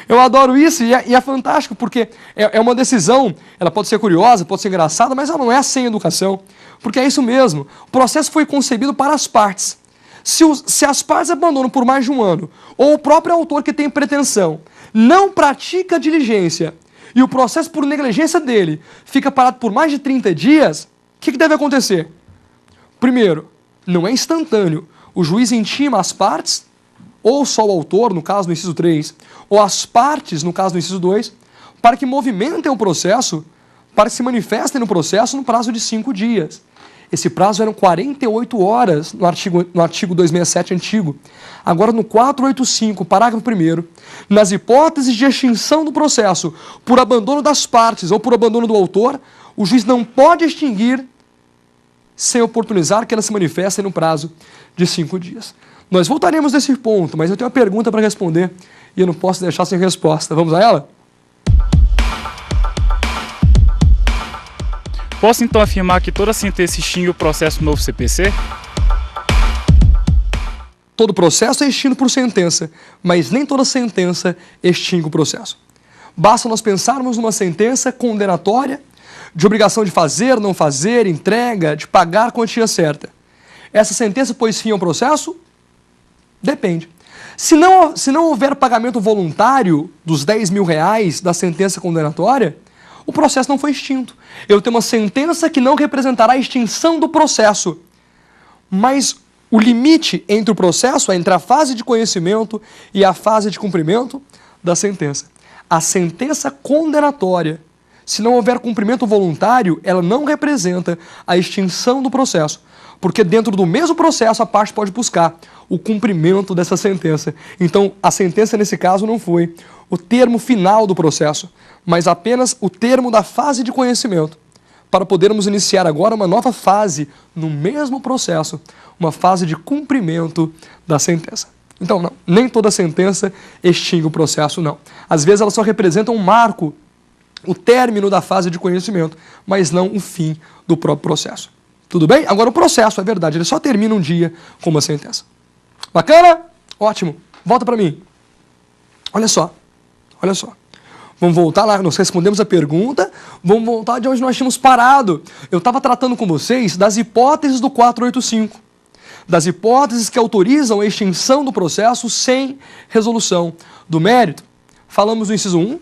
Eu adoro isso e é fantástico, porque é uma decisão, ela pode ser curiosa, pode ser engraçada, mas ela não é sem educação, porque é isso mesmo. O processo foi concebido para as partes. Se as partes abandonam por mais de um ano, ou o próprio autor que tem pretensão não pratica a diligência, e o processo por negligência dele fica parado por mais de 30 dias, o que deve acontecer? Primeiro, não é instantâneo. O juiz intima as partes, ou só o autor, no caso do inciso 3, ou as partes, no caso do inciso 2, para que movimentem o processo, para que se manifestem no processo no prazo de 5 dias. Esse prazo eram 48 horas no artigo 267 antigo. Agora, no 485, parágrafo 1º, nas hipóteses de extinção do processo por abandono das partes ou por abandono do autor, o juiz não pode extinguir sem oportunizar que elas se manifestem no prazo de 5 dias. Nós voltaremos nesse ponto, mas eu tenho uma pergunta para responder e eu não posso deixar sem resposta. Vamos a ela? Posso então afirmar que toda sentença extingue o processo novo CPC? Todo processo é extinto por sentença, mas nem toda sentença extingue o processo. Basta nós pensarmos numa sentença condenatória, de obrigação de fazer, não fazer, entrega, de pagar a quantia certa. Essa sentença pôs fim ao processo? Depende. Se não houver pagamento voluntário dos R$10.000 da sentença condenatória, o processo não foi extinto. Eu tenho uma sentença que não representará a extinção do processo, mas o limite entre o processo é entre a fase de conhecimento e a fase de cumprimento da sentença. A sentença condenatória, se não houver cumprimento voluntário, ela não representa a extinção do processo, porque dentro do mesmo processo a parte pode buscar o cumprimento dessa sentença. Então, a sentença nesse caso não foi o termo final do processo, mas apenas o termo da fase de conhecimento, para podermos iniciar agora uma nova fase no mesmo processo, uma fase de cumprimento da sentença. Então, não, nem toda sentença extingue o processo, não. Às vezes ela só representa um marco, o término da fase de conhecimento, mas não o fim do próprio processo. Tudo bem? Agora o processo, é verdade, ele só termina um dia com uma sentença. Bacana? Ótimo. Volta para mim. Olha só. Olha só. Vamos voltar lá, nós respondemos a pergunta, vamos voltar de onde nós tínhamos parado. Eu estava tratando com vocês das hipóteses do 485. Das hipóteses que autorizam a extinção do processo sem resolução do mérito. Falamos do inciso 1,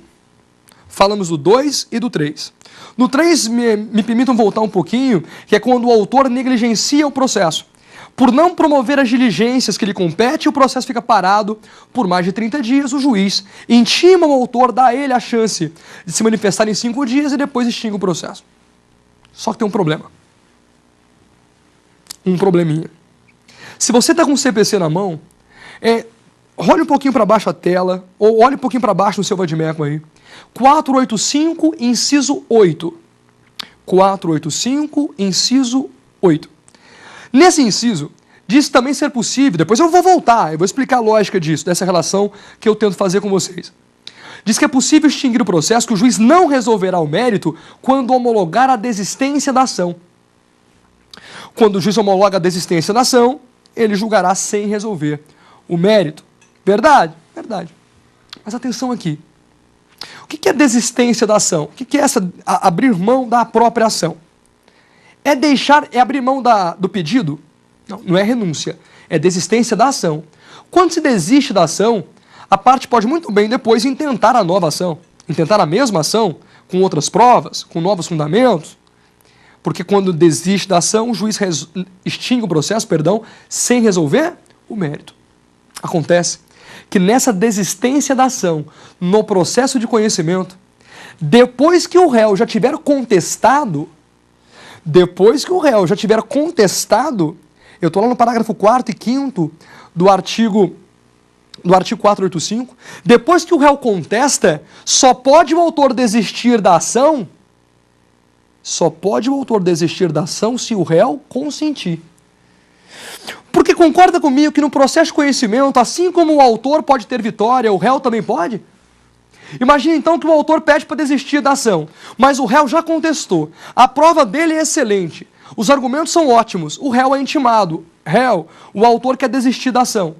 falamos do 2 e do 3. No 3, me permitam voltar um pouquinho, que é quando o autor negligencia o processo. Por não promover as diligências que lhe compete, o processo fica parado por mais de 30 dias. O juiz intima o autor, dá a ele a chance de se manifestar em 5 dias e depois extingue o processo. Só que tem um problema. Um probleminha. Se você está com o CPC na mão, olhe um pouquinho para baixo a tela, ou olhe um pouquinho para baixo no seu vadimeco aí. 485, inciso 8. 485, inciso 8. Nesse inciso, diz também ser possível, depois eu vou voltar, eu vou explicar a lógica disso, dessa relação que eu tento fazer com vocês. Diz que é possível extinguir o processo, que o juiz não resolverá o mérito quando homologar a desistência da ação. Quando o juiz homologa a desistência da ação, ele julgará sem resolver o mérito. Verdade? Verdade. Mas atenção aqui. O que é desistência da ação? O que é abrir mão da própria ação? É abrir mão do pedido? Não, não é renúncia. É desistência da ação. Quando se desiste da ação, a parte pode muito bem depois intentar a nova ação. Intentar a mesma ação, com outras provas, com novos fundamentos. Porque quando desiste da ação, o juiz extingue o processo, sem resolver o mérito. Acontece que nessa desistência da ação, no processo de conhecimento, depois que o réu já tiver contestado, eu estou lá no parágrafo 4º e 5º do artigo 485, depois que o réu contesta, só pode o autor desistir da ação se o réu consentir. Porque concorda comigo que no processo de conhecimento, assim como o autor pode ter vitória, o réu também pode? Imagina então que o autor pede para desistir da ação, mas o réu já contestou. A prova dele é excelente, os argumentos são ótimos, o réu é intimado. O autor quer desistir da ação.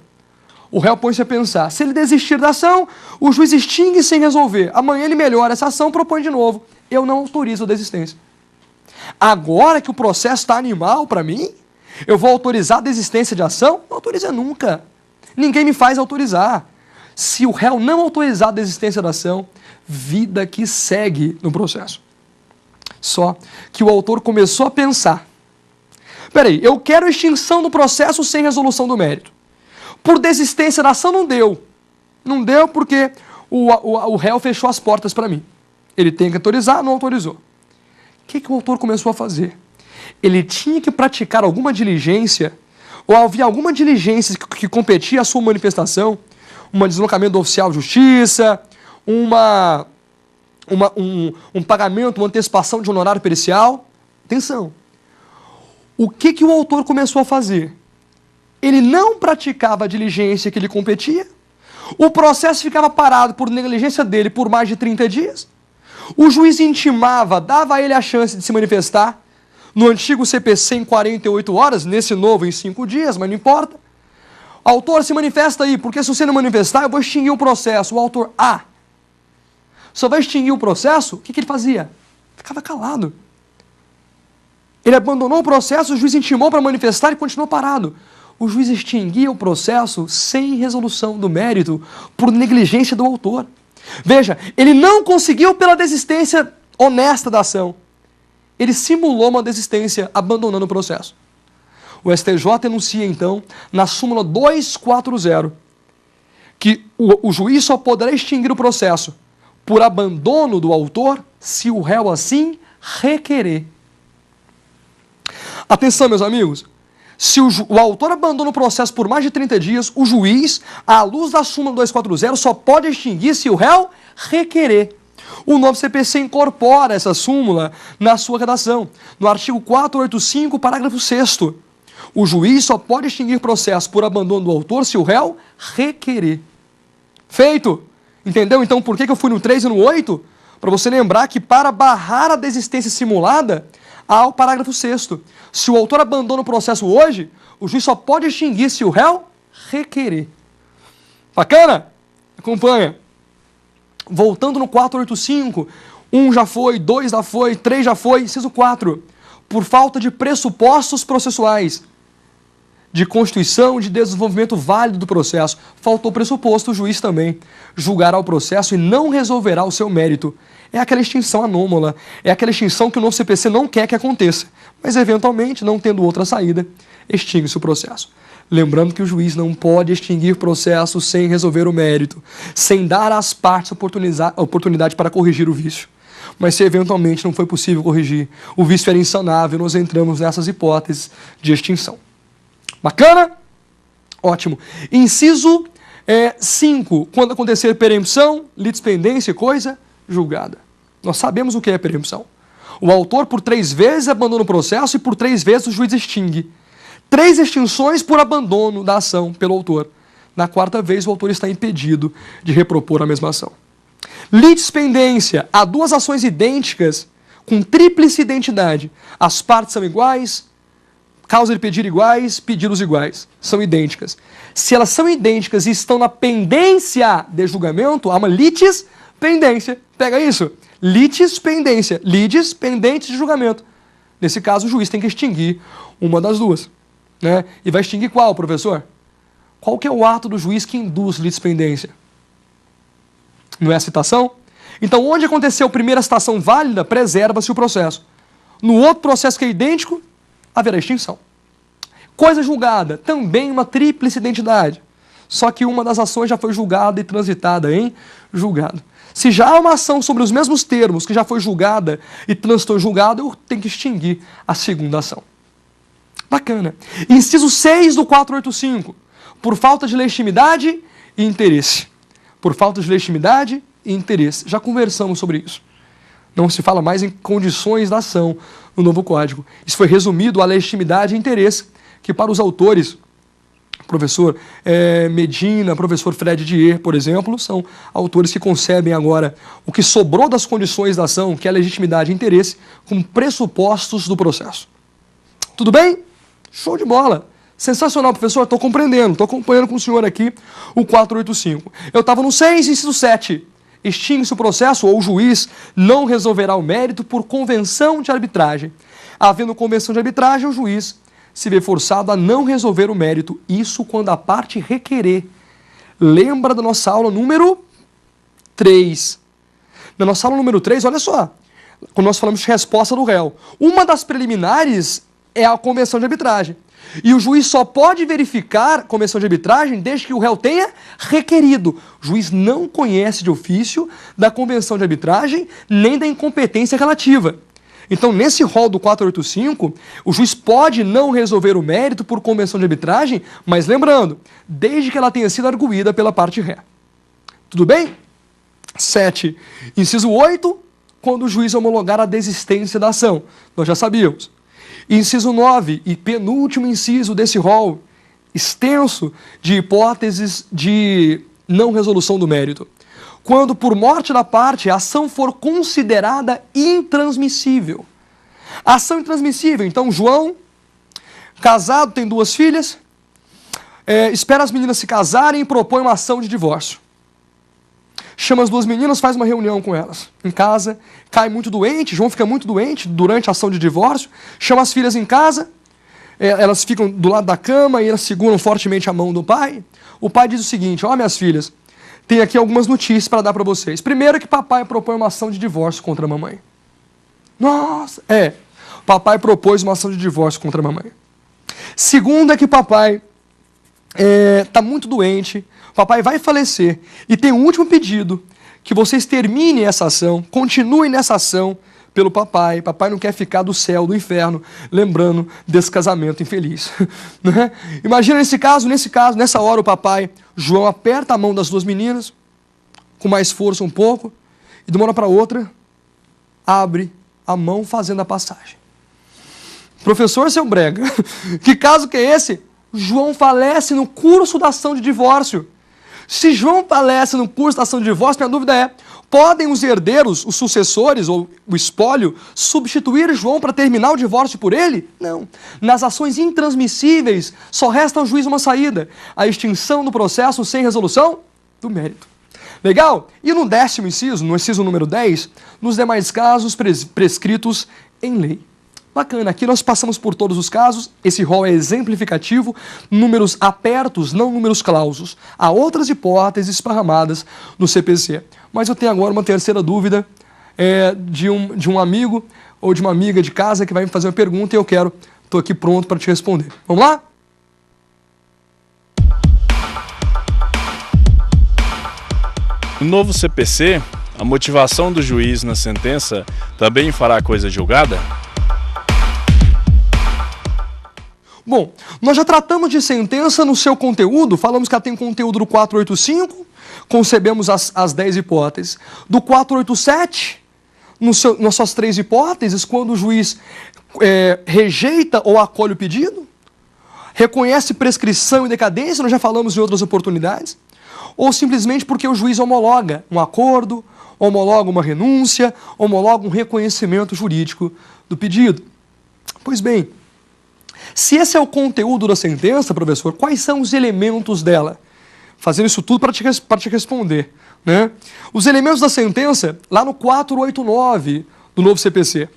O réu põe-se a pensar, se ele desistir da ação, o juiz extingue sem resolver. Amanhã ele melhora essa ação, propõe de novo. Eu não autorizo a desistência. Agora que o processo está animal para mim, eu vou autorizar a desistência de ação? Não autoriza nunca. Ninguém me faz autorizar. Se o réu não autorizar a desistência da ação, vida que segue no processo. Só que o autor começou a pensar, peraí, eu quero extinção do processo sem resolução do mérito. Por desistência da ação não deu. Não deu porque o réu fechou as portas para mim. Ele tem que autorizar, não autorizou. O que o autor começou a fazer? Ele tinha que praticar alguma diligência, ou havia alguma diligência que competia à sua manifestação, um deslocamento do oficial de justiça, um pagamento, uma antecipação de honorário pericial. Atenção. O que o autor começou a fazer? Ele não praticava a diligência que lhe competia, o processo ficava parado por negligência dele por mais de 30 dias, o juiz intimava, dava a ele a chance de se manifestar, no antigo CPC em 48 horas, nesse novo em 5 dias, mas não importa. Autor, se manifesta aí, porque se você não manifestar, eu vou extinguir o processo. O autor, só vai extinguir o processo? O que ele fazia? Ficava calado. Ele abandonou o processo, o juiz intimou para manifestar e continuou parado. O juiz extinguia o processo sem resolução do mérito, por negligência do autor. Veja, ele não conseguiu pela desistência honesta da ação. Ele simulou uma desistência, abandonando o processo. O STJ enuncia, então, na súmula 240, que o juiz só poderá extinguir o processo por abandono do autor se o réu assim requerer. Atenção, meus amigos. Se o autor abandona o processo por mais de 30 dias, o juiz, à luz da súmula 240, só pode extinguir se o réu requerer. O novo CPC incorpora essa súmula na sua redação. No artigo 485, parágrafo 6º. O juiz só pode extinguir processo por abandono do autor se o réu requerer. Feito! Entendeu então por que eu fui no 3 e no 8? Para você lembrar que para barrar a desistência simulada, há o parágrafo 6º. Se o autor abandona o processo hoje, o juiz só pode extinguir se o réu requerer. Bacana? Acompanha. Voltando no 485, 1 já foi, 2 já foi, 3 já foi, inciso 4. Por falta de pressupostos processuais, de constituição de desenvolvimento válido do processo, faltou pressuposto, o juiz também julgará o processo e não resolverá o seu mérito. É aquela extinção anômala, é aquela extinção que o novo CPC não quer que aconteça, mas eventualmente, não tendo outra saída, extingue-se o processo. Lembrando que o juiz não pode extinguir processo sem resolver o mérito, sem dar às partes oportunidade para corrigir o vício. Mas se eventualmente não foi possível corrigir, o vício era insanável, nós entramos nessas hipóteses de extinção. Bacana? Ótimo. Inciso 5. Quando acontecer perempção, litispendência e coisa julgada. Nós sabemos o que é perempção. O autor por 3 vezes abandona o processo e por 3 vezes o juiz extingue. 3 extinções por abandono da ação pelo autor. Na 4ª vez, o autor está impedido de repropor a mesma ação. Litispendência. Há 2 ações idênticas com tríplice identidade. As partes são iguais, Causa de pedir iguais, pedidos iguais. São idênticas. Se elas são idênticas e estão na pendência de julgamento, há uma litis pendência. Pega isso? Litis pendência. Litis pendente de julgamento. Nesse caso, o juiz tem que extinguir uma das duas. Né? E vai extinguir qual, professor? Qual que é o ato do juiz que induz litis pendência? Não é a citação? Então, onde aconteceu a primeira citação válida, preserva-se o processo. No outro processo que é idêntico, haverá extinção. Coisa julgada, também uma tríplice identidade. Só que uma das ações já foi julgada e transitada em julgado. Se já há uma ação sobre os mesmos termos que já foi julgada e transitou em julgado, eu tenho que extinguir a segunda ação. Bacana. Inciso 6 do 485. Por falta de legitimidade e interesse. Por falta de legitimidade e interesse. Já conversamos sobre isso. Não se fala mais em condições da ação no novo Código. Isso foi resumido a legitimidade e interesse, que para os autores, professor Medina, professor Fred Dier, por exemplo, são autores que concebem agora o que sobrou das condições da ação, que é a legitimidade e interesse, como pressupostos do processo. Tudo bem? Show de bola! Sensacional, professor, estou compreendendo, estou acompanhando com o senhor aqui o 485. Eu estava no 6, inciso 7. Extingue-se o processo ou o juiz não resolverá o mérito por convenção de arbitragem. Havendo convenção de arbitragem, o juiz se vê forçado a não resolver o mérito, isso quando a parte requerer. Lembra da nossa aula número 3. Na nossa aula número 3, olha só, quando nós falamos de resposta do réu, uma das preliminares é a convenção de arbitragem. E o juiz só pode verificar convenção de arbitragem desde que o réu tenha requerido. O juiz não conhece de ofício da convenção de arbitragem nem da incompetência relativa. Então, nesse rol do 485, o juiz pode não resolver o mérito por convenção de arbitragem, mas lembrando, desde que ela tenha sido arguída pela parte ré. Tudo bem? 7. Inciso 8, quando o juiz homologar a desistência da ação. Nós já sabíamos. Inciso 9, e penúltimo inciso desse rol extenso de hipóteses de não resolução do mérito. Quando, por morte da parte, a ação for considerada intransmissível. A ação intransmissível, então, João, casado, tem 2 filhas, espera as meninas se casarem e propõe uma ação de divórcio. Chama as 2 meninas, faz uma reunião com elas em casa, cai muito doente, João fica muito doente durante a ação de divórcio, chama as filhas em casa, elas ficam do lado da cama e elas seguram fortemente a mão do pai. O pai diz o seguinte: ó, minhas filhas, tem aqui algumas notícias para dar para vocês. Primeiro, que papai propõe uma ação de divórcio contra a mamãe. Nossa, papai propôs uma ação de divórcio contra a mamãe. Segundo, é que papai está muito doente, papai vai falecer, e tem um último pedido, que vocês terminem essa ação, continuem nessa ação pelo papai. Papai não quer ficar do céu, do inferno, lembrando desse casamento infeliz. Né? Imagina nessa hora o papai, João, aperta a mão das 2 meninas, com mais força um pouco, e de uma hora para outra, abre a mão fazendo a passagem. Professor Seu Brega, que caso que é esse? João falece no curso da ação de divórcio. Se João falece no curso da ação de divórcio, minha dúvida é, podem os herdeiros, os sucessores ou o espólio, substituir João para terminar o divórcio por ele? Não. Nas ações intransmissíveis, só resta ao juiz uma saída: a extinção do processo sem resolução do mérito. Legal? E no 10º inciso, no inciso número 10, nos demais casos prescritos em lei. Bacana, aqui nós passamos por todos os casos, esse rol é exemplificativo, números apertos, não números clausos. Há outras hipóteses esparramadas no CPC. Mas eu tenho agora uma terceira dúvida de um amigo ou de uma amiga de casa que vai me fazer uma pergunta e estou aqui pronto para te responder. Vamos lá? No novo CPC, a motivação do juiz na sentença também fará a coisa julgada? Bom, nós já tratamos de sentença no seu conteúdo, falamos que ela tem conteúdo do 485, concebemos as 10 hipóteses. Do 487, nas suas 3 hipóteses, quando o juiz rejeita ou acolhe o pedido, reconhece prescrição e decadência, nós já falamos em outras oportunidades, ou simplesmente porque o juiz homologa um acordo, homologa uma renúncia, homologa um reconhecimento jurídico do pedido. Pois bem, Se esse é o conteúdo da sentença, professor, quais são os elementos dela? Fazendo isso tudo para te responder, né? Os elementos da sentença, lá no 489 do novo CPC.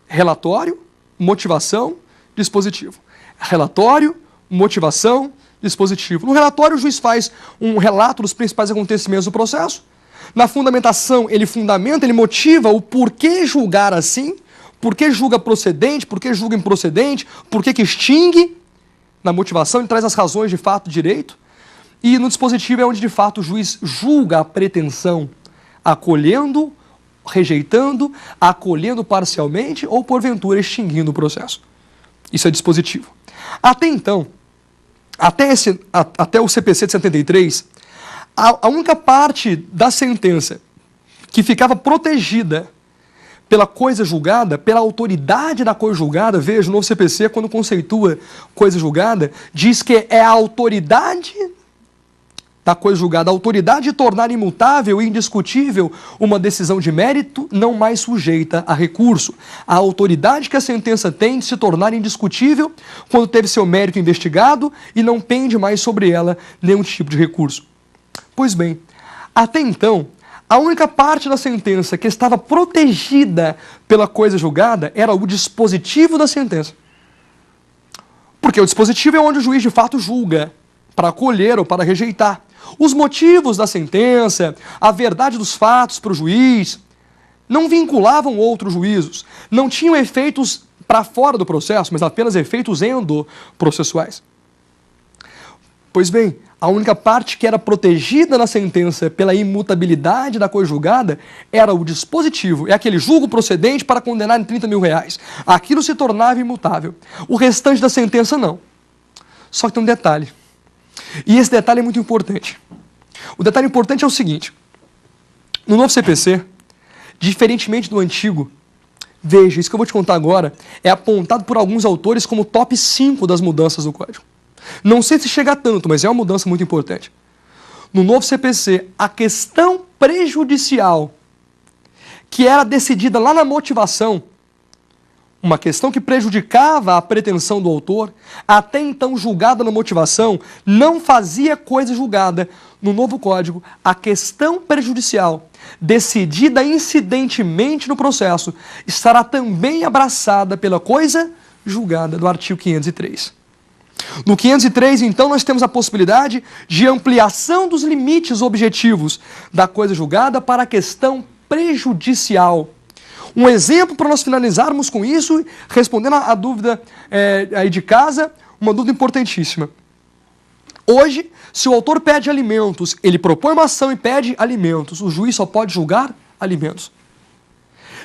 Relatório, motivação, dispositivo. Relatório, motivação, dispositivo. No relatório, o juiz faz um relato dos principais acontecimentos do processo. Na fundamentação, ele fundamenta, ele motiva o porquê julgar assim, porquê julga procedente, porquê julga improcedente, porquê que extingue. Na motivação, ele traz as razões de fato e direito. E no dispositivo é onde, de fato, o juiz julga a pretensão, acolhendo, rejeitando, acolhendo parcialmente ou, porventura, extinguindo o processo. Isso é dispositivo. Até então, até o CPC de 73, a única parte da sentença que ficava protegida pela coisa julgada, pela autoridade da coisa julgada, veja, o novo CPC, quando conceitua coisa julgada, diz que é a autoridade da coisa julgada, a autoridade de tornar imutável e indiscutível uma decisão de mérito não mais sujeita a recurso. A autoridade que a sentença tem de se tornar indiscutível quando teve seu mérito investigado e não pende mais sobre ela nenhum tipo de recurso. Pois bem, até então, a única parte da sentença que estava protegida pela coisa julgada era o dispositivo da sentença. Porque o dispositivo é onde o juiz de fato julga, para acolher ou para rejeitar. Os motivos da sentença, a verdade dos fatos para o juiz, não vinculavam outros juízos, não tinham efeitos para fora do processo, mas apenas efeitos endoprocessuais. Pois bem, a única parte que era protegida na sentença pela imutabilidade da coisa julgada era o dispositivo, é aquele julgo procedente para condenar em 30 mil reais. Aquilo se tornava imutável. O restante da sentença não. Só que tem um detalhe. E esse detalhe é muito importante. O detalhe importante é o seguinte. No novo CPC, diferentemente do antigo, veja, isso que eu vou te contar agora é apontado por alguns autores como top 5 das mudanças do Código. Não sei se chega a tanto, mas é uma mudança muito importante. No novo CPC, a questão prejudicial, que era decidida lá na motivação, uma questão que prejudicava a pretensão do autor, até então julgada na motivação, não fazia coisa julgada. No novo Código, a questão prejudicial, decidida incidentemente no processo, estará também abraçada pela coisa julgada do artigo 503. No 503, então, nós temos a possibilidade de ampliação dos limites objetivos da coisa julgada para a questão prejudicial. Um exemplo para nós finalizarmos com isso, respondendo a dúvida aí de casa, uma dúvida importantíssima. Hoje, se o autor pede alimentos, ele propõe uma ação e pede alimentos, o juiz só pode julgar alimentos.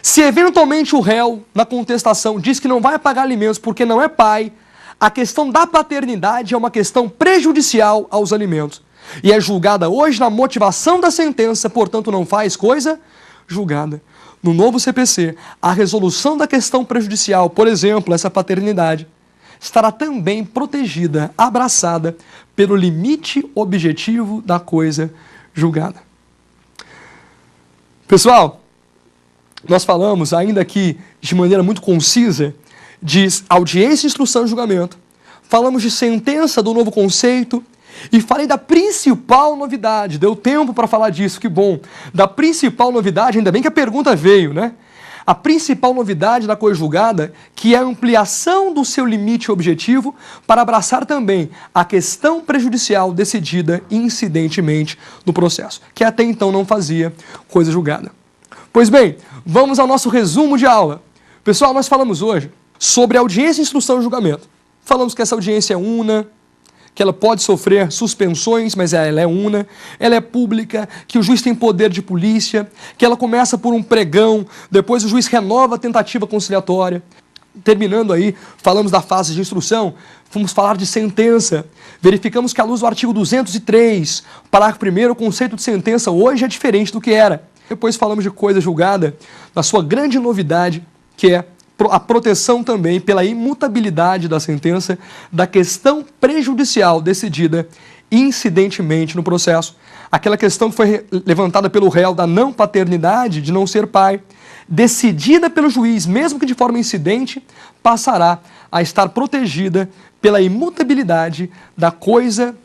Se eventualmente o réu, na contestação, diz que não vai pagar alimentos porque não é pai, a questão da paternidade é uma questão prejudicial aos alimentos. E é julgada hoje na motivação da sentença, portanto não faz coisa julgada. No novo CPC, a resolução da questão prejudicial, por exemplo, essa paternidade, estará também protegida, abraçada pelo limite objetivo da coisa julgada. Pessoal, nós falamos, ainda aqui de maneira muito concisa, de audiência, instrução e julgamento. Falamos de sentença do novo conceito e falei da principal novidade. Deu tempo para falar disso, que bom. Da principal novidade, ainda bem que a pergunta veio, né? A principal novidade da coisa julgada, que é a ampliação do seu limite objetivo para abraçar também a questão prejudicial decidida incidentemente no processo, que até então não fazia coisa julgada. Pois bem, vamos ao nosso resumo de aula. Pessoal, nós falamos hoje sobre audiência, instrução e julgamento. Falamos que essa audiência é una, que ela pode sofrer suspensões, mas ela é una, ela é pública, que o juiz tem poder de polícia, que ela começa por um pregão, depois o juiz renova a tentativa conciliatória. Terminando aí, falamos da fase de instrução, vamos falar de sentença. Verificamos que à luz do artigo 203, parágrafo 1º, o conceito de sentença hoje é diferente do que era. Depois falamos de coisa julgada, na sua grande novidade, que é a proteção também pela imutabilidade da sentença da questão prejudicial decidida incidentemente no processo. Aquela questão que foi levantada pelo réu da não paternidade, de não ser pai, decidida pelo juiz, mesmo que de forma incidente, passará a estar protegida pela imutabilidade da coisa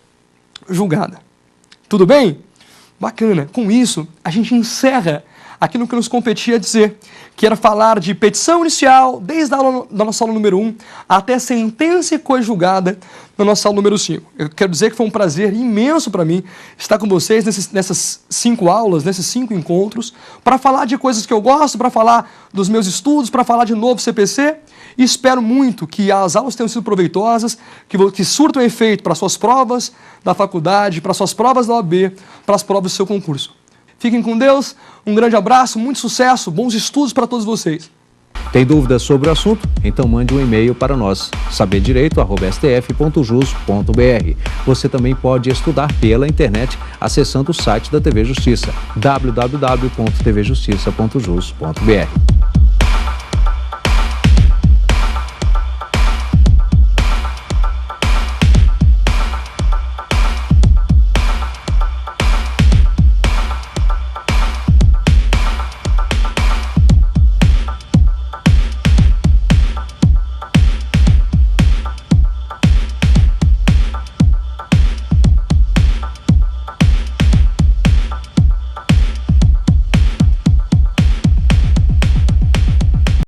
julgada. Tudo bem? Bacana. Com isso, a gente encerra aquilo que nos competia dizer, que era falar de petição inicial, desde a aula, da nossa aula número 1, até sentença e coisa julgada na nossa aula número 5. Eu quero dizer que foi um prazer imenso para mim estar com vocês nessas 5 aulas, nesses 5 encontros, para falar de coisas que eu gosto, para falar dos meus estudos, para falar de novo CPC, e espero muito que as aulas tenham sido proveitosas, que surtam efeito para suas provas da faculdade, para suas provas da OAB, para as provas do seu concurso. Fiquem com Deus, um grande abraço, muito sucesso, bons estudos para todos vocês. Tem dúvidas sobre o assunto? Então mande um e-mail para nós, saberdireito@stf.jus.br. Você também pode estudar pela internet acessando o site da TV Justiça, www.tvjustiça.jus.br.